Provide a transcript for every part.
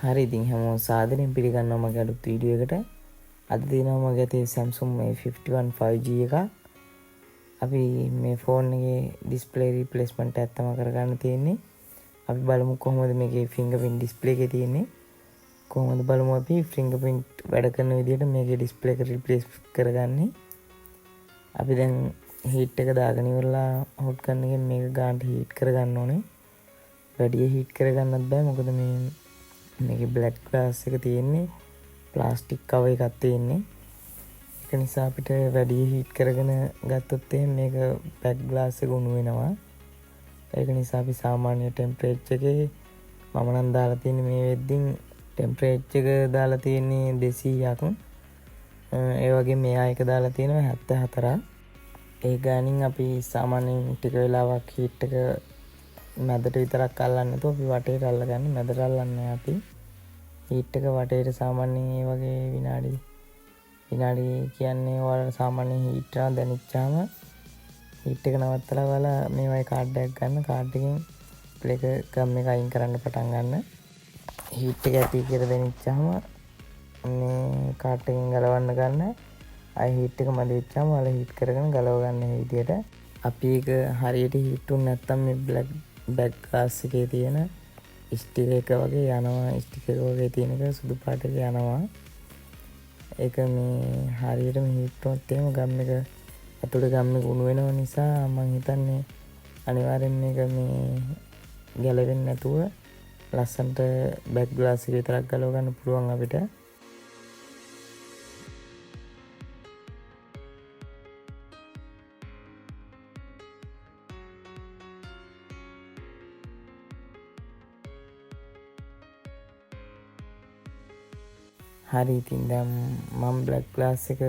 හරි ඉතින් හැමෝම සාදරයෙන් පිළිගන්නවා මගේ අලුත් වීඩියෝ එකට. අද තියෙනවා මගේ අතේ Samsung A51 5G එකක්. අපි මේ ෆෝන් එකේ ඩිස්ප්ලේ රිප්ලේස්මන්ට් එකක් තමයි කරගන්න තියෙන්නේ. අපි බලමු කොහොමද මේකේ ෆින්ගර්ප්‍රින්ට් ඩිස්ප්ලේ එකේ තියෙන්නේ. කොහොමද බලමු අපි ෆින්ගර්ප්‍රින්ට් වැඩ කරන විදිහට මේකේ ඩිස්ප්ලේ එක රිප්ලේස් කරගන්නේ. අපි දැන් හීට් එක දාගෙන ඉවරලා හොට් කරන එකෙන් මේක ගානට හීට් කරගන්න ඕනේ. වැඩි හීට් කරගන්නත් බෑ මොකද මේකේ බ්ලැක් ග්ලාස් එක තියෙන්නේ ප්ලාස්ටික් කවර් එකක් තියෙන්නේ. ඒක නිසා අපිට වැඩි හීට් කරගෙන ගත්තොත් එහෙනම් මේක බ්ලැක් ග්ලාස් එක උණු වෙනවා. ඒක නිසා අපි සාමාන්‍ය ටෙම්පරේචර් එකේ මම නම් දාලා තියෙන්නේ මේ වෙද්දින් ටෙම්පරේචර් එක දාලා තියෙන්නේ 200ක්. ඒ වගේ මෙයා එක දාලා තියෙනවා 74ක්. ඒ ගානින් අපි සාමාන්‍යයෙන් ටික වෙලාවක් හීට් එක මැදට විතරක් අල්ලන්නේ නැතුව අපි වටේට අල්ලගන්න. මැදට අල්ලන්නේ අපි හීට් එක වටේට සාමාන්‍යයෙන් ඒ වගේ විනාඩි කියන්නේ ඔයාලට සාමාන්‍ය හීට් එක දැනෙච්චාම හීට් එක නවත්තලා ඔයාලා මේ වගේ කාඩ් එකක් ගන්න. කාඩ් එකෙන් ප්ලේ එක ගම් එක අයින් කරන්න පටන් ගන්න. හීට් එක ඇති කියලා දැනෙච්චාම මේ කාඩ් එකෙන් ගලවන්න ගන්න. අය හීට් එක මදි වෙච්චාම ඔයාලා හීට් කරගෙන ගලව ගන්න මේ විදියට. අපි ඒක හරියට හීට් උන් නැත්තම් මේ බ්ලැක් ග්ලාස් එකේ තියෙන ස්ටිකර් එක වගේ යනවා. ස්ටිකර් වගේ තියෙන එක සුදු පාට එක යනවා. ඒක මේ හරියටම හීට් වුණොත් එහෙම ගම් එක ඇතුළේ ගම් එක උණු වෙනව නිසා මම හිතන්නේ අනිවාර්යෙන් මේක මේ ගැලවෙන්නේ නැතුව ලස්සන්ට බ්ලැක් ග්ලාස් එක විතරක් ගලව ගන්න පුළුවන් අපිට. හරි ඉතින් දැන් මම බ්ලැක් ග්ලාස් එක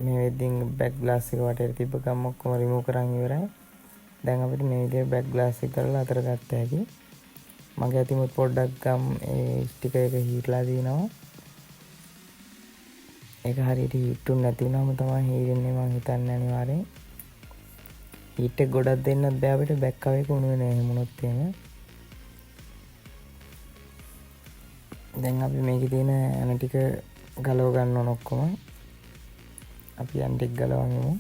මේ වෙද්දින් බ්ලැක් ග්ලාස් එක වටේට තිබ්බ ගම් ඔක්කොම රිමූව් කරන් ඉවරයි. දැන් අපිට මේ විදිහට බ්ලැක් ග්ලාස් එක කරලා අතර ගත්ත හැකි. මගේ අතින් පොඩ්ඩක් ගම් ඒ ස්ටිකර් එක හීට්ලා දිනවා. ඒක හරියට හීට් උන් නැති වුණාම තමයි හීරෙන්නේ මම හිතන්නේ අනිවාර්යෙන්. හීට් එක ගොඩක් දෙන්නත් බෑ අපිට බැක් කවර් එක උණු වෙනවා එහෙම වුණොත් එහෙම. දැන් අපි මේකේ තියෙන ඇන ටික ගලව ගන්න ඕන ඔක්කොම. අපි ඇන ටික ගලවමු.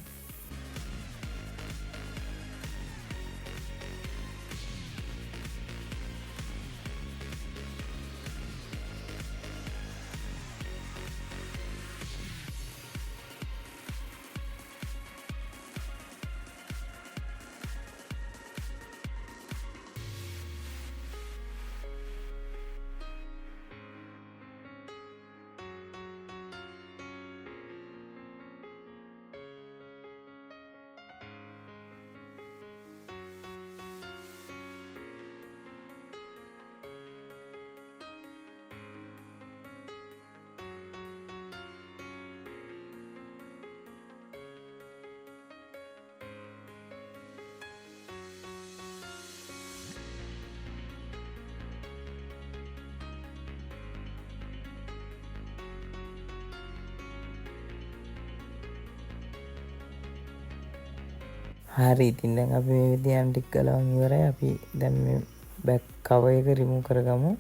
හරි ඉතින් දැන් අපි මේ විදිහට ඇන ටික ගලවන් ඉවරයි. අපි දැන් මේ බැක් කවර් එක රිමූව් කරගමු.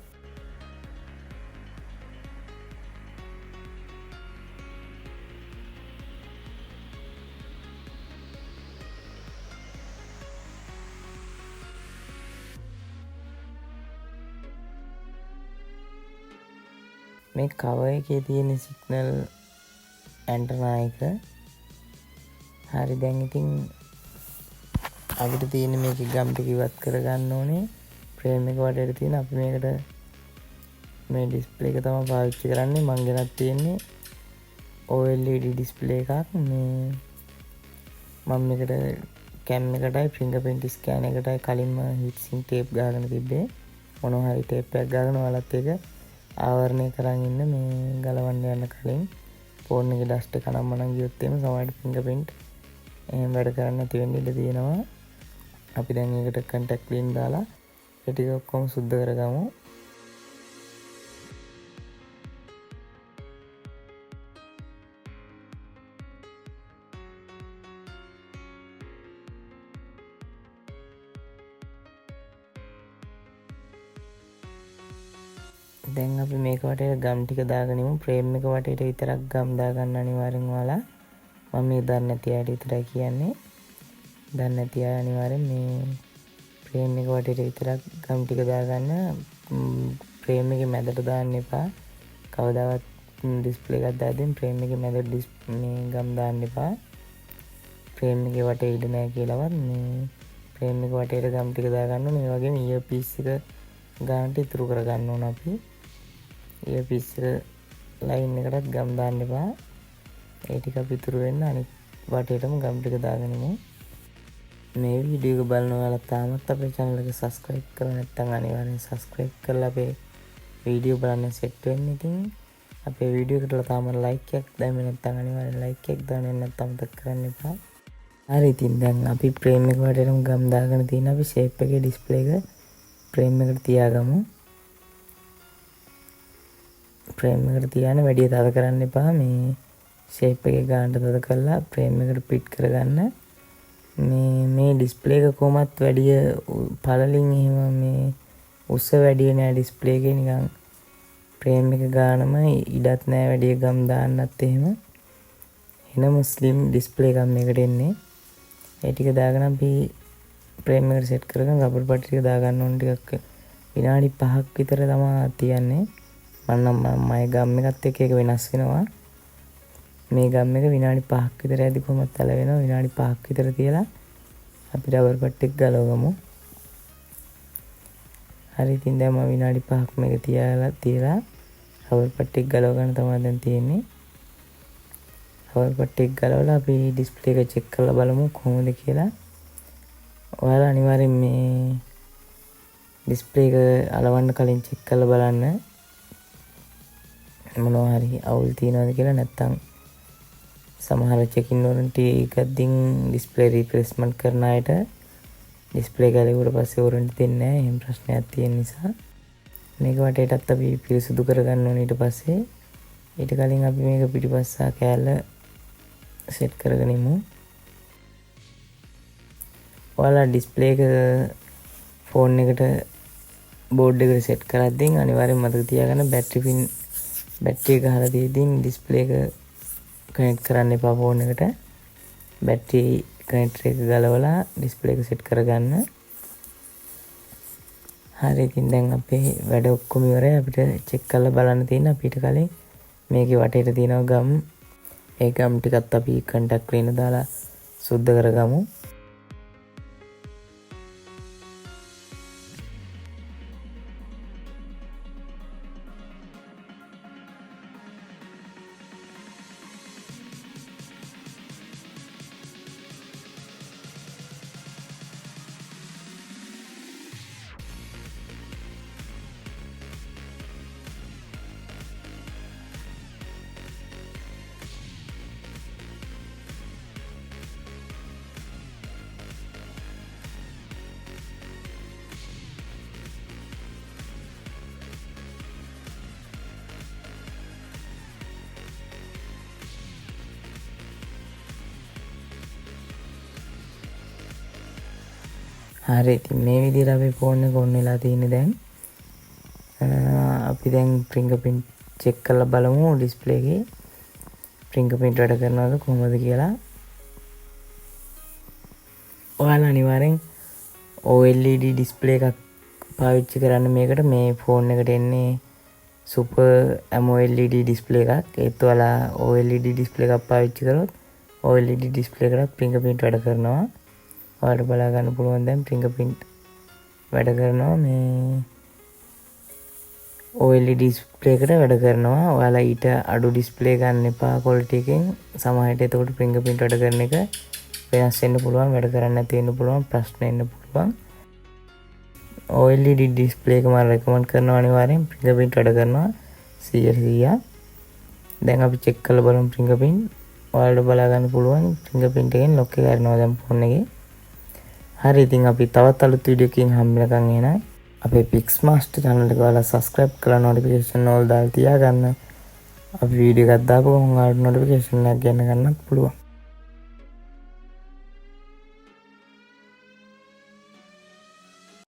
මේ කවර් එකේ තියෙන සිග්නල් ඇන්ටනා එක. හරි දැන් ඉතින් අපිට තියෙන මේකේ ගම් ටික ඉවත් කරගන්න ඕනේ. ෆ්‍රේම් එක වටේට තියෙන අපි මේකට මේ ඩිස්ප්ලේ එක තමයි පාවිච්චි කරන්නේ. මං ගෙනත් තියෙන්නේ OLED ඩිස්ප්ලේ එකක්. මේ මම මේකට කැම් එකටයි ෆින්ගර්ප්‍රින්ට් ස්කෑන් එකටයි කලින්ම හීට් සින්ක් ටේප් ගහගෙන තිබ්බේ. මොනවා හරි ටේප් එකක් ගහගෙන ඔයාලත් ඒක ආවරණය කරන් ඉන්න මේ ගලවන්න යන කලින්. ෆෝන් එකේ ඩස්ට් එක නම්මනම් ගියොත් එහෙම සමහරවිට ෆින්ගර්ප්‍රින්ට් එහෙම වැඩ කරන්න නැති වෙන්න ඉඩ තියෙනවා. අපි දැන් ඒකට කන්ටැක්ට් ක්ලීන් දාලා ඒ ටික ඔක්කොම සුද්ධ කරගමු. දැන් අපි මේක වටේට ගම් ටික දාගෙන ඉමු. ෆ්‍රේම් එක වටේට විතරක් ගම් දාගන්න අනිවාර්යෙන් ඔයාලා. මම මේ දන්නේ නැති අයට විතරයි කියන්නේ. දන්නේ නැති අය අනිවාර්යෙන් මේ ෆ්‍රේම් එක වටේට විතරක් ගම් ටික දාගන්න. ෆ්‍රේම් එකේ මැදට දාන්න එපා. කවදාවත් ඩිස්ප්ලේ එකක් දාද්දී ෆ්‍රේම් එකේ මැදට මේ ගම් දාන්න එපා. ෆ්‍රේම් එකේ වටේ ඉඩ නැහැ කියලාවත් මේ ෆ්‍රේම් එක වටේට ගම් ටික දාගන්න ඕනේ. මේ වගේම ඉයර්පීස් එක ගන්නට ඉතුරු කරගන්න ඕන අපි. ඉයර්පීස් එක ලයින් එකටත් ගම් දාන්න එපා. ඒ ටික අපි ඉතුරු වෙන්න අනිත් වටේටම ගම් ටික දාගෙන ඉමු. මේ වීඩියෝ එක බලන ඔයාලා තාමත් අපේ channel එක subscribe කරලා නැත්නම් අනිවාර්යෙන් subscribe කරලා අපේ වීඩියෝ බලන්න set වෙන්න. ඉතින් අපේ වීඩියෝ එකට තාම like එකක් දැම්මේ නැත්නම් අනිවාර්යෙන් like එකක් දාන්න නැත්නම් අමතක කරන්න එපා. හරි ඉතින් දැන් අපි frame එක වටේටම ගම් දාගෙන තියෙන අපි shape එකේ display එක frame එකට තියාගමු. frame එකට තියාගෙන වැඩි තද කරන්න එපා. මේ shape එකේ ගානට තද කරලා frame එකට fit කරගන්න. මේ display එක කොහොමත් වැඩි පළලින් එහෙම මේ උස්ස වැඩි නෑ display එකේ නිකන් frame එක ගානම ඉඩත් නෑ වැඩි ගම් දාන්නත් එහෙම. එනම slim display එකක් මේකට එන්නේ. ඒ ටික දාගෙන අපි frame එකට set කරගෙන රබර් පටි ටික දාගන්න ඕන. ටිකක් විනාඩි 5ක් විතර තමයි තියන්නේ. මම ගම් එකත් එක්ක ඒක වෙනස් වෙනවා. මේ ගම් එක විනාඩි 5ක් විතර ඇද්දි කොහොමද තල වෙනවා. විනාඩි 5ක් විතර තියලා අපි රබර් පටි එක ගලවගමු. හරි ඉතින් දැන් මම විනාඩි 5ක් මේක තියලා රබර් පටි එක ගලව ගන්න තමයි දැන් තියෙන්නේ. රබර් පටි එක ගලවලා අපි ඩිස්ප්ලේ එක චෙක් කරලා බලමු කොහොමද කියලා. ඔයාලා අනිවාර්යෙන් මේ ඩිස්ප්ලේ එක අලවන්න කලින් චෙක් කරලා බලන්න මොනවා හරි අවුල් තියෙනවද කියලා. නැත්තම් සමහර චෙකින් වොරන්ටි එකකින් ඩිස්ප්ලේ රිප්ලේස්මන්ට් කරන අයට ඩිස්ප්ලේ ගලවුවට පස්සේ වොරන්ටි දෙන්නේ නැහැ. එහෙම ප්‍රශ්නයක් තියෙන නිසා මේක වටේටත් අපි පිරිසිදු කරගන්න ඕනේ. ඊට පස්සේ ඊට කලින් අපි මේක පිටිපස්සා කෑල්ල සෙට් කරගෙන ඉමු. ඔයාලා ඩිස්ප්ලේ එක ෆෝන් එකට බෝඩ් එකට සෙට් කරද්දී අනිවාර්යෙන් මතක තියාගන්න බැටරි එක ගහලා තියෙද්දී ඩිස්ප්ලේ එක කනෙක්ට් කරන්න එපා ෆෝන් එකට. බැටරි කනෙක්ටර් එක ගලවලා ඩිස්ප්ලේ එක සෙට් කරගන්න. හරි ඉතින් දැන් අපේ වැඩ ඔක්කොම ඉවරයි. අපිට චෙක් කරලා බලන්න තියෙන අපිට කලින් මේකේ වටේට තියෙනවා ගම්. ඒ ගම් ටිකත් අපි කන්ටැක්ට් ක්ලීනර් දාලා සුද්ධ කරගමු. හරි ඉතින් මේ විදිහට අපේ ෆෝන් එක ඔන් වෙලා තියෙන්නේ දැන්. අපි දැන් ෆින්ගර්ප්‍රින්ට් චෙක් කරලා බලමු ඩිස්ප්ලේ එකේ ෆින්ගර්ප්‍රින්ට් වැඩ කරනවද කොහොමද කියලා. ඔයාලා අනිවාර්යෙන් OLED ඩිස්ප්ලේ එකක් පාවිච්චි කරන්න මේකට. මේ ෆෝන් එකට එන්නේ Super AMOLED ඩිස්ප්ලේ එකක්. ඒත් ඔයාලා OLED ඩිස්ප්ලේ එකක් පාවිච්චි කරොත් OLED ඩිස්ප්ලේ එකකට ෆින්ගර්ප්‍රින්ට් වැඩ කරනවා. ඔයාලට බලා ගන්න පුළුවන් දැන් ෆින්ගර්ප්‍රින්ට් වැඩ කරනවා. මේ OLED ඩිස්ප්ලේ එකට වැඩ කරනවා. ඔයාලා ඊට අඩු ඩිස්ප්ලේ ගන්න එපා ක්වොලිටි එකෙන්. සමහරවිට එතකොට ෆින්ගර්ප්‍රින්ට් වැඩ කරන එක වෙනස් වෙන්න පුළුවන්, වැඩ කරන්න නැති වෙන්න පුළුවන්, ප්‍රශ්න එන්න පුළුවන්. OLED ඩිස්ප්ලේ එක මම රෙකමන්ඩ් කරනවා අනිවාර්යෙන්. ෆින්ගර්ප්‍රින්ට් වැඩ කරනවා 100%. දැන් අපි චෙක් කරලා බලමු ෆින්ගර්ප්‍රින්ට්. ඔයාලට බලා ගන්න පුළුවන් ෆින්ගර්ප්‍රින්ට් එකෙන් ලොක් එක ගන්නවා දැන් ෆෝන් එකේ. හරි ඉතින් අපි තවත් අලුත් වීඩියෝ එකකින් හම්බෙනකන් එහෙනම් අපේ Pixmaster channel එක ඔයාලා subscribe කරලා notification all දාලා තියාගන්න. අපි වීඩියෝ එකක් දාපුවම ඔයාලට notification එකක් ගන්න ගන්නත් පුළුවන්.